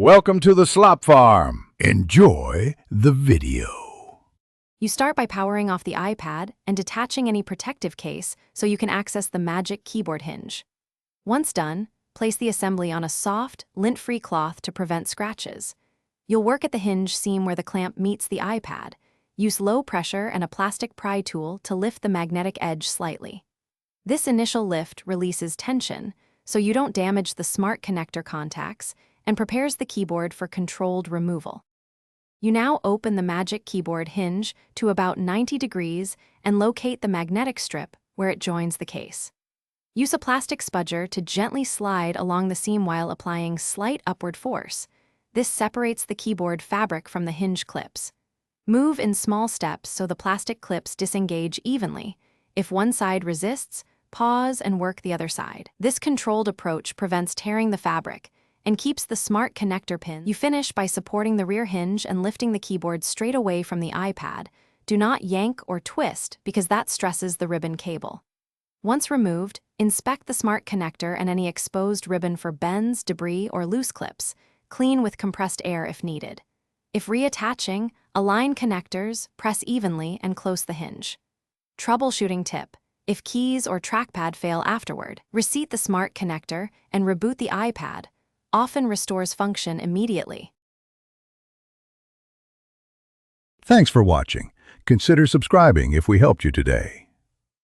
Welcome to the Slop Farm. Enjoy the video. You start by powering off the iPad and detaching any protective case so you can access the magic keyboard hinge. Once done, place the assembly on a soft, lint-free cloth to prevent scratches. You'll work at the hinge seam where the clamp meets the iPad. Use low pressure and a plastic pry tool to lift the magnetic edge slightly. This initial lift releases tension, so you don't damage the smart connector contacts, and prepares the keyboard for controlled removal. You now open the magic keyboard hinge to about 90 degrees and locate the magnetic strip where it joins the case. Use a plastic spudger to gently slide along the seam while applying slight upward force. This separates the keyboard fabric from the hinge clips. Move in small steps so the plastic clips disengage evenly. If one side resists, pause and work the other side. This controlled approach prevents tearing the fabric and keeps the smart connector pin. You finish by supporting the rear hinge and lifting the keyboard straight away from the iPad. Do not yank or twist because that stresses the ribbon cable. Once removed, inspect the smart connector and any exposed ribbon for bends, debris, or loose clips. Clean with compressed air if needed. If reattaching, align connectors, press evenly, and close the hinge. Troubleshooting tip: if keys or trackpad fail afterward, reseat the smart connector and reboot the iPad. Often restores function immediately. Thanks for watching. Consider subscribing if we helped you today.